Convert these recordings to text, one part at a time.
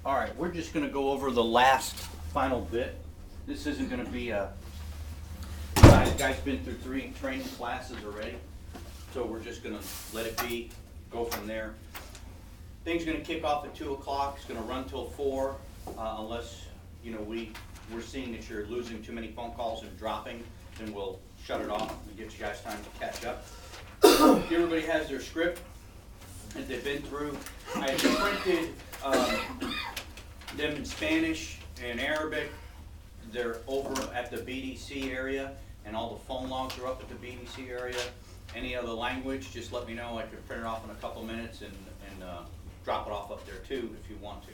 All right, we're just going to go over the last final bit. This isn't going to be a, guys been through 3 training classes already, so we're just going to let it be, go from there. Thing's going to kick off at 2 o'clock. It's going to run till 4, unless, you know, we're seeing that you're losing too many phone calls and dropping, then we'll shut it off and give you guys time to catch up. Everybody has their script that they've been through. I printed them in Spanish and Arabic. They're over at the BDC area, and all the phone logs are up at the BDC area. Any other language, just let me know. I can print it off in a couple minutes and drop it off up there too if you want to.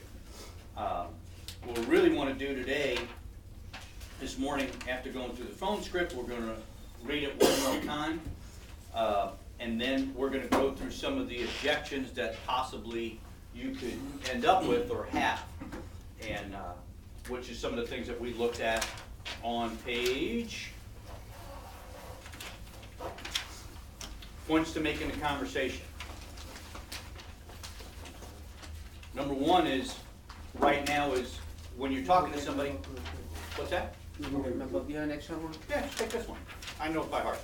What we really want to do today, this morning, after going through the phone script, we're going to read it one more time, and then we're going to go through some of the objections that possibly you could end up with or have, and which is some of the things that we looked at on page. Points to make in the conversation. Number 1 is, right now is, when you're talking to somebody, what's that? You have an extra one? Yeah, just take this one. I know it by heart.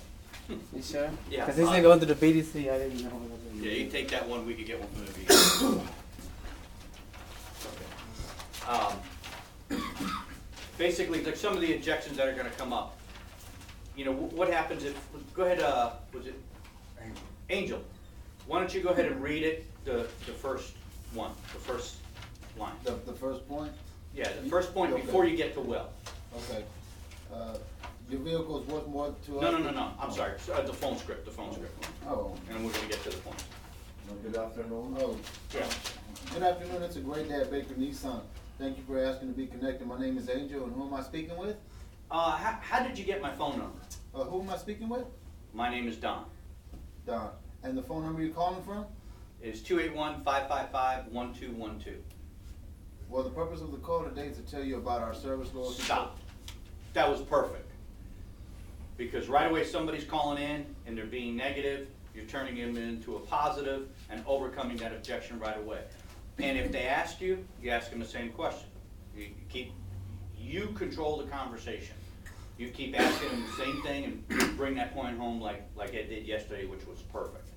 You sure? Yeah. Because this thing going to the BDC, I didn't know. Yeah, you take that one, we could get one from the beginning. Basically, there's some of the objections that are going to come up. You know, what happens if, go ahead, was it Angel? Why don't you go ahead and read it, the first one, the first line. The first point? Yeah, the first point Okay. before you get to Will. Okay. Your vehicle is worth more to us? No, I'm sorry, the phone script. Oh. And we're going to get to the point. Good afternoon. Oh. Yeah. Good afternoon, it's a great day at Baker Nissan. Thank you for asking to be connected. My name is Angel, and who am I speaking with? How did you get my phone number? Who am I speaking with? My name is Don. Don. And the phone number you're calling from? It's 281-555-1212. Well, the purpose of the call today is to tell you about our service loyalty. Stop. That was perfect. Because right away somebody's calling in and they're being negative, you're turning them into a positive and overcoming that objection right away. And if they ask you, you ask them the same question. You control the conversation. You keep asking them the same thing and bring that point home like Ed did yesterday, which was perfect.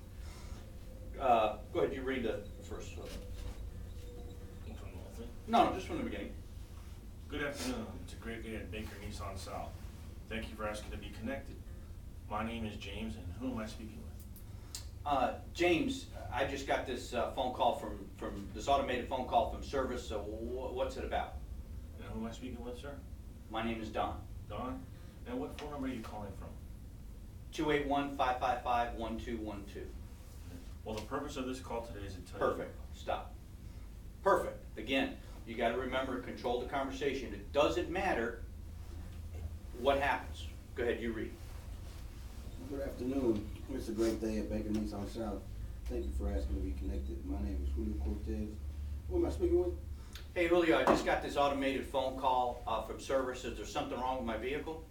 Go ahead, you read the first. No, just from the beginning. Good afternoon. It's a great day at Baker Nissan South. Thank you for asking to be connected. My name is James, and who am I speaking with? James, I just got this phone call from this automated phone call from service. So what's it about? And who am I speaking with, sir? My name is Don. Don? And what phone number are you calling from? 281-555-1212. Well, the purpose of this call today is to tell you. Perfect. Stop. Perfect. Again, you got to remember, control the conversation. It doesn't matter what happens. Go ahead, you read. Good afternoon. It's a great day at Baker Nissan South. Thank you for asking to be connected. My name is Julio Cortez. Who am I speaking with? Hey, Julio, I just got this automated phone call from service. Is there something wrong with my vehicle?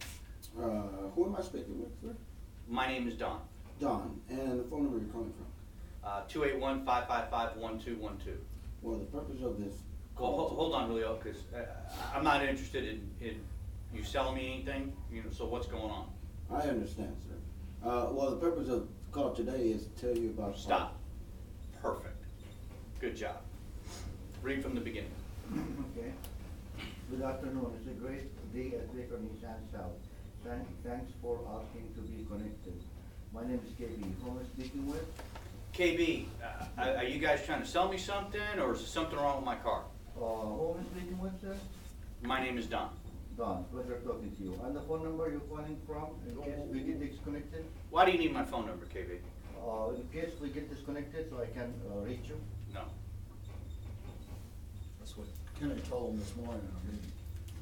Who am I speaking with, sir? My name is Don. Don. And the phone number you're calling from? 281-555-1212. Well, the purpose of this Well, call... hold on, Julio, because I'm not interested in you selling me anything. You know, so what's going on? I understand, sir. Well, the purpose of the call today is to tell you about... Stop. Perfect. Good job. Read from the beginning. Okay. Good afternoon. It's a great day at Baker Nissan South. Thanks for asking to be connected. My name is KB. Who am I speaking with? KB, are you guys trying to sell me something, or is there something wrong with my car? Who am I speaking with, sir? My name is Don. Don. Pleasure talking to you. And the phone number you're calling from, in case we get disconnected? Why do you need my phone number, KB? In case we get disconnected, so I can reach you? No. That's what Kenny told him this morning, I mean.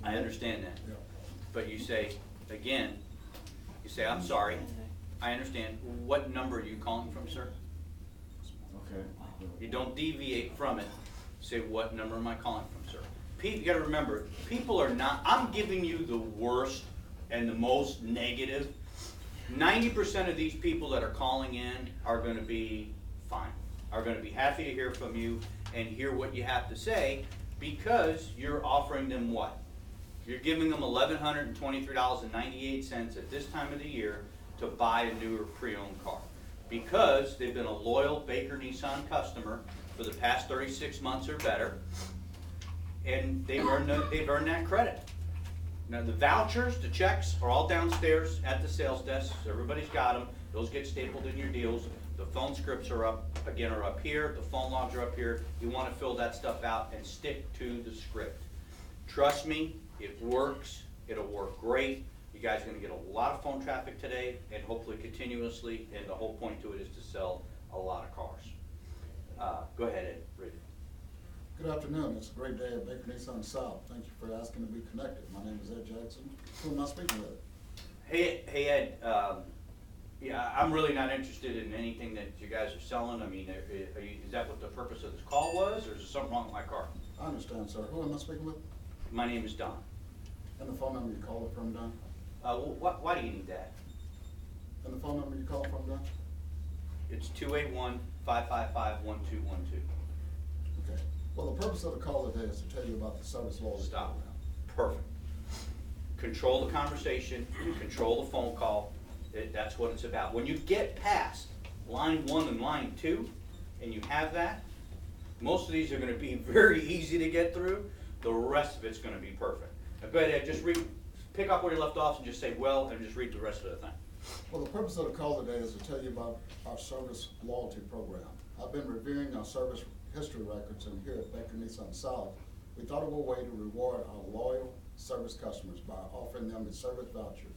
I understand that. Yeah. But you say, again, you say, I'm sorry. I understand. What number are you calling from, sir? Okay. You don't deviate from it. Say, what number am I calling from, sir? You gotta remember, people are not, I'm giving you the worst and the most negative. 90% of these people that are calling in are gonna be fine. are gonna be happy to hear from you and hear what you have to say, because you're offering them what? You're giving them $1,123.98 at this time of the year to buy a newer pre-owned car. Because they've been a loyal Baker Nissan customer for the past 36 months or better, and they've earned that credit. Now, the vouchers, the checks are all downstairs at the sales desk. Everybody's got them. Those get stapled in your deals. The phone scripts are up here. The phone logs are up here. You want to fill that stuff out and stick to the script. Trust me, it works. It'll work great. You guys are going to get a lot of phone traffic today, and hopefully continuously, and the whole point to it is to sell a lot of cars. Go ahead, Ed. Read it. Good afternoon, it's a great day at Baker Nissan South. Thank you for asking to be connected. My name is Ed Jackson. Who am I speaking with? Hey Ed, yeah, I'm really not interested in anything that you guys are selling. I mean, is that what the purpose of this call was, or is there something wrong with my car? I understand, sir. Who am I speaking with? My name is Don. And the phone number you called from, Don? Why do you need that? And the phone number you called from, Don? It's 281-555-1212. Okay. Well, the purpose of the call today is to tell you about the service loyalty Stop. program. Perfect. Control the conversation, control the phone call. That's what it's about. When you get past line 1 and line 2, and you have that, most of these are going to be very easy to get through. The rest of it's going to be perfect. Now go ahead, Ed, just pick up where you left off and just say, well, and just read the rest of the thing. Well, the purpose of the call today is to tell you about our service loyalty program. I've been reviewing our service history records, and here at Baker Nissan South, we thought of a way to reward our loyal service customers by offering them a service voucher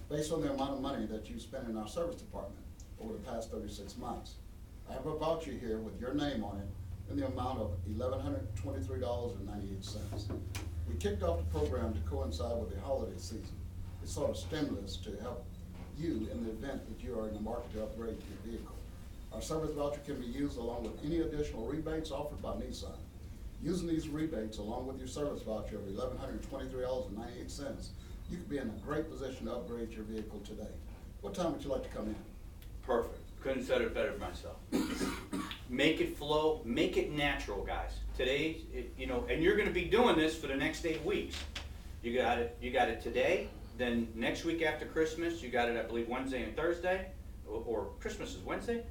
based on the amount of money that you spent in our service department over the past 36 months. I have a voucher here with your name on it in the amount of $1,123.98. We kicked off the program to coincide with the holiday season. It's sort of stimulus to help you in the event that you are in the market to upgrade your vehicle. Our service voucher can be used along with any additional rebates offered by Nissan. Using these rebates along with your service voucher of $1,123.98, you could be in a great position to upgrade your vehicle today. What time would you like to come in? Perfect. Couldn't have said it better myself. Make it flow, make it natural, guys. Today, and you're gonna be doing this for the next 8 weeks. You got it today, then next week after Christmas, you got it, I believe, Wednesday and Thursday, or Christmas is Wednesday?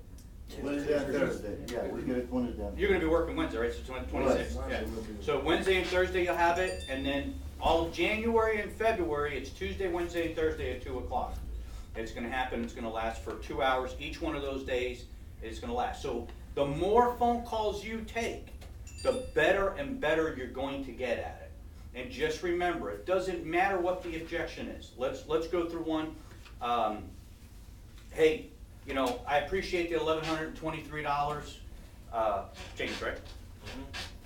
Wednesday and Thursday, yeah, we get it Wednesday. You're gonna be working Wednesday, right, so 26th? Right. Yeah. So Wednesday and Thursday you'll have it, and then all of January and February, it's Tuesday, Wednesday, and Thursday at 2 o'clock. It's gonna happen, it's gonna last for 2 hours, each one of those days is gonna last. So the more phone calls you take, the better and better you're going to get at it. And just remember, it doesn't matter what the objection is. Let's go through one. Hey, I appreciate the $1,123. James, right?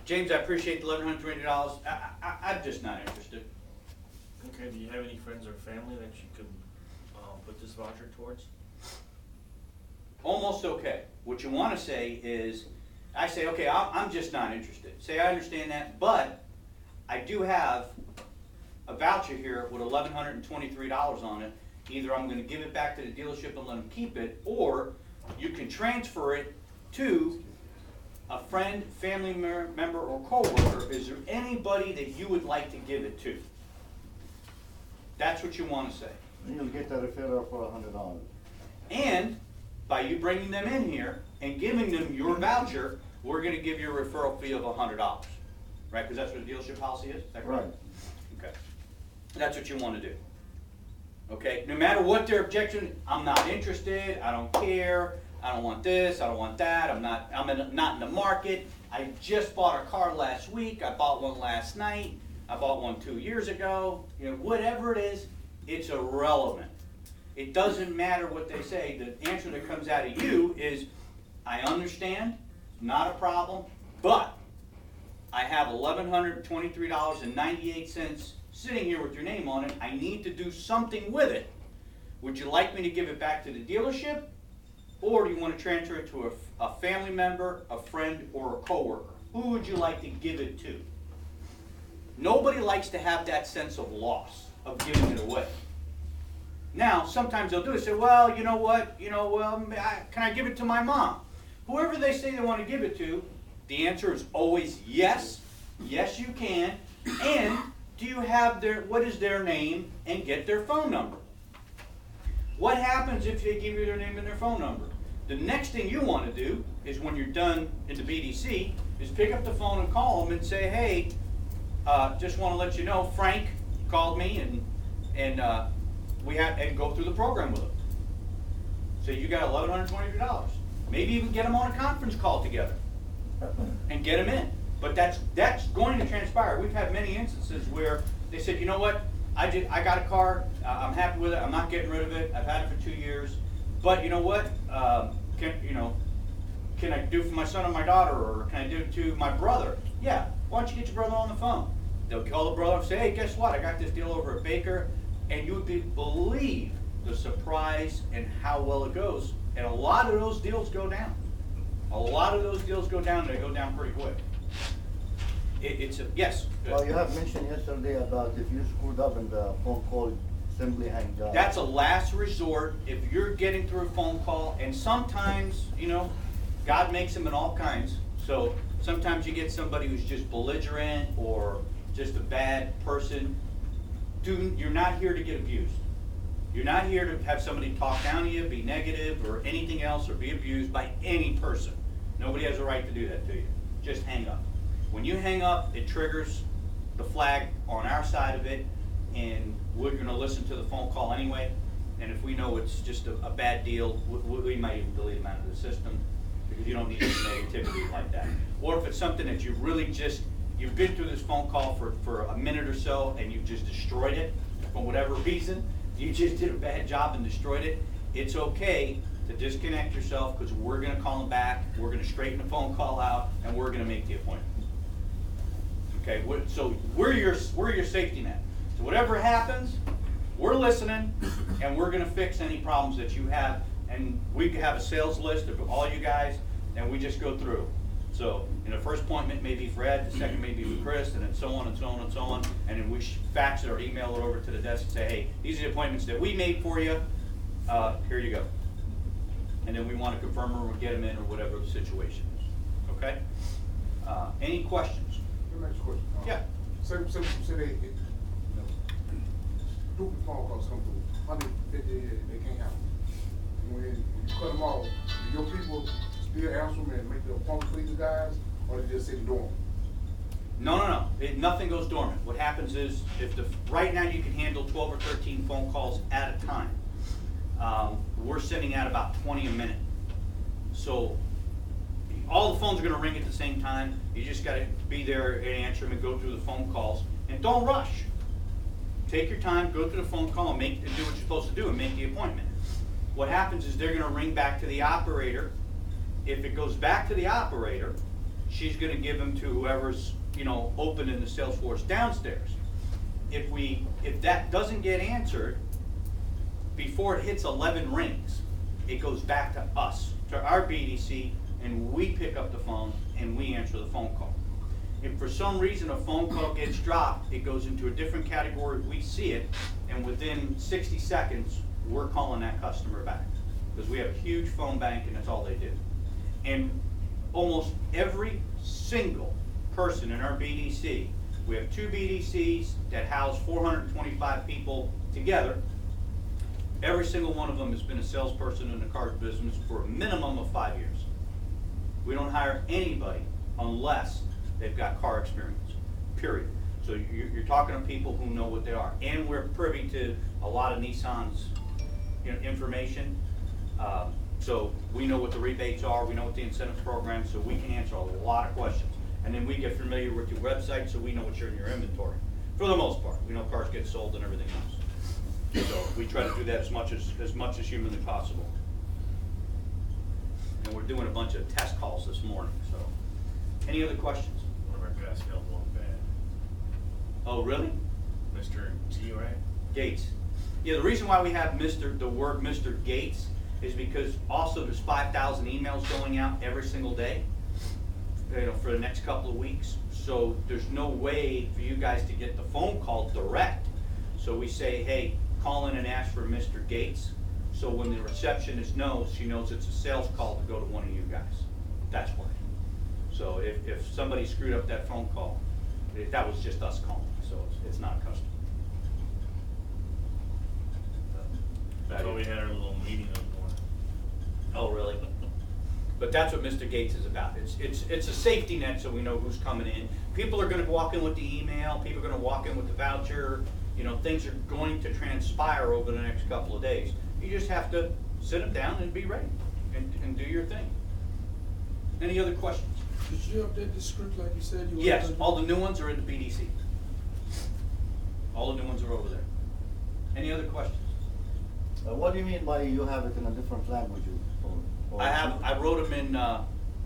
James, I appreciate the $1,120. I'm just not interested. Okay, do you have any friends or family that you could put this voucher towards? Almost okay. What you want to say is, I say, okay, I'm just not interested. Say, I understand that, but I do have a voucher here with $1,123 on it. Either I'm going to give it back to the dealership and let them keep it, or you can transfer it to a friend, family member, or coworker. Is there anybody that you would like to give it to? That's what you want to say. And you'll get a referral for $100. And by you bringing them in here and giving them your voucher, we're going to give you a referral fee of $100, right? Because that's what the dealership policy is. Is that correct? Right. Okay. That's what you want to do. Okay. No matter what their objection, I'm not interested. I don't care. I don't want this. I don't want that. I'm not in the market. I just bought a car last week. I bought one last night. I bought one 2 years ago. Whatever it is, it's irrelevant. It doesn't matter what they say. The answer that comes out of you is, I understand, not a problem, but I have $1,123.98 sitting here with your name on it. I need to do something with it. Would you like me to give it back to the dealership, or do you want to transfer it to a family member, a friend, or a coworker? Who would you like to give it to? Nobody likes to have that sense of loss, of giving it away. Now, sometimes they'll do it, say, well, you know what, can I give it to my mom? whoever they say they want to give it to, the answer is always yes. Yes, you can. And do you have what is their name and get their phone number? What happens if they give you their name and their phone number? The next thing you want to do is when you're done in the BDC is pick up the phone and call them and say, hey, just want to let you know, Frank called me and go through the program with them. So you got $1,122. Maybe even get them on a conference call together and get them in. But that's going to transpire. We've had many instances where they said, you know what, I got a car, I'm happy with it, I'm not getting rid of it, I've had it for 2 years, but you know what, can I do for my son or my daughter, or can I do it to my brother? Yeah, why don't you get your brother on the phone? They'll call the brother and say, hey, guess what, I got this deal over at Baker, and you would believe the surprise and how well it goes. And a lot of those deals go down. A lot of those deals go down, and they go down pretty quick. Yes. Well, you have mentioned yesterday about if you screwed up and the phone call simply hangs up. That's a last resort if you're getting through a phone call, and sometimes, God makes them in all kinds. So sometimes you get somebody who's just belligerent or just a bad person. You're not here to get abused. You're not here to have somebody talk down to you, be negative or anything else, or be abused by any person. Nobody has a right to do that to you. Just hang up. When you hang up, it triggers the flag on our side of it, and we're going to listen to the phone call anyway. And if we know it's just a bad deal, we might even delete them out of the system, because you don't need any negativity like that. Or if it's something that you really you've been through this phone call for a minute or so, and you've just destroyed it for whatever reason, you just did a bad job and destroyed it, it's okay to disconnect yourself, because we're going to call them back, we're going to straighten the phone call out, and we're going to make the appointment. Okay, so we're your safety net. So whatever happens, we're listening, and we're going to fix any problems that you have. And we have a sales list of all you guys, and we just go through. So in the first appointment may be Fred, the second may be with Chris, and then so on and so on and so on. And then we fax it or email it over to the desk and say, hey, these are the appointments that we made for you. Here you go. And then we want to confirm them or get them in, or whatever the situation is. Okay? Any questions? Next question. Yeah. Say they stupid phone calls come through. I mean, they can't handle it. When you cut them off, do your people still answer them and make the appointment with these guys, or they just sit dormant? No. Nothing goes dormant. What happens is, right now you can handle 12 or 13 phone calls at a time. We're sending out about 20 a minute. So all the phones are going to ring at the same time. You just got to be there and answer them and go through the phone calls. And don't rush. Take your time, go through the phone call, and do what you're supposed to do and make the appointment. What happens is they're going to ring back to the operator. If it goes back to the operator, she's going to give them to whoever's open in the Salesforce downstairs. If that doesn't get answered before it hits 11 rings, it goes back to us, to our BDC, and we pick up the phone and we answer the phone call. If for some reason a phone call gets dropped, it goes into a different category, we see it, and within 60 seconds, we're calling that customer back. Because we have a huge phone bank, and that's all they do. And almost every single person in our BDC, we have 2 BDCs that house 425 people together. Every single one of them has been a salesperson in the cars business for a minimum of 5 years. We don't hire anybody unless they've got car experience, period. So you're talking to people who know what they are. And we're privy to a lot of Nissan's information. So we know what the rebates are, we know what the incentive program, so we can answer a lot of questions. And then we get familiar with your website, so we know what's in your inventory. For the most part, we know cars get sold and everything else. So we try to do that as much as humanly possible. And we're doing a bunch of test calls this morning, so. Any other questions? One of our guys felt one bad. Oh, really? Mr. T, right? Gates. Yeah, the reason why we have the word Mr. Gates is because also there's 5,000 emails going out every single day, for the next couple of weeks. So there's no way for you guys to get the phone call direct. So we say, hey, call in and ask for Mr. Gates. So when the receptionist knows, she knows it's a sales call to go to one of you guys. if somebody screwed up that phone call, that was just us calling, so it's not a customer. That's why we had our little meeting this morning. Oh, really? But that's what Mr. Gates is about. It's a safety net so we know who's coming in. People are gonna walk in with the email, people are gonna walk in with the voucher, you know, things are going to transpire over the next couple of days. You just have to sit them down and be ready and do your thing. Any other questions? Did you update the script like you said you were? Yes, gonna do? all the new ones are in the BDC. All the new ones are over there. Any other questions? What do you mean by you have it in a different language? I wrote them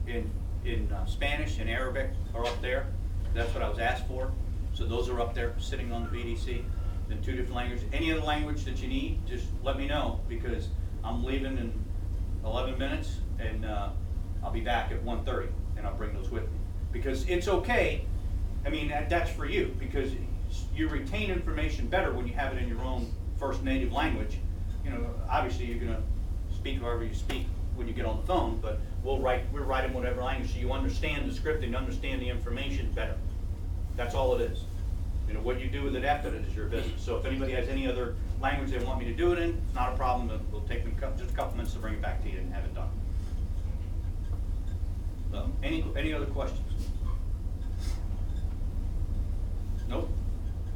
in Spanish and Arabic are up there. That's what I was asked for. So those are up there, sitting on the BDC in 2 different languages. Any other language that you need, just let me know, because I'm leaving in 11 minutes and I'll be back at 1:30 and I'll bring those with me. Because it's okay, I mean, that's for you, because you retain information better when you have it in your own first native language. You know, obviously you're gonna speak however you speak when you get on the phone, but we'll write in whatever language, so you understand the script and understand the information better. That's all it is. You know, what you do with it after that is your business. So if anybody has any other language they want me to do it in, it's not a problem. We'll take them just a couple minutes to bring it back to you and have it done. Any other questions? Nope.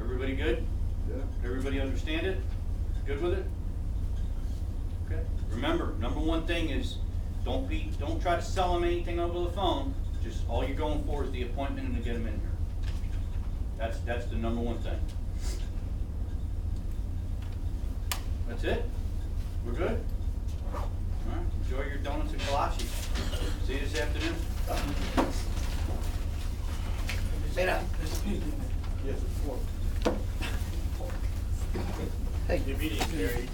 Everybody good? Yeah. Everybody understand it? Good with it? Okay. Remember, number one thing is don't try to sell them anything over the phone. Just all you're going for is the appointment and to get them in here. That's the number one thing. That's it? We're good? All right. Enjoy your donuts and kolache. See you this afternoon. Sit down. Yes, it's 4. Your meeting, Gary.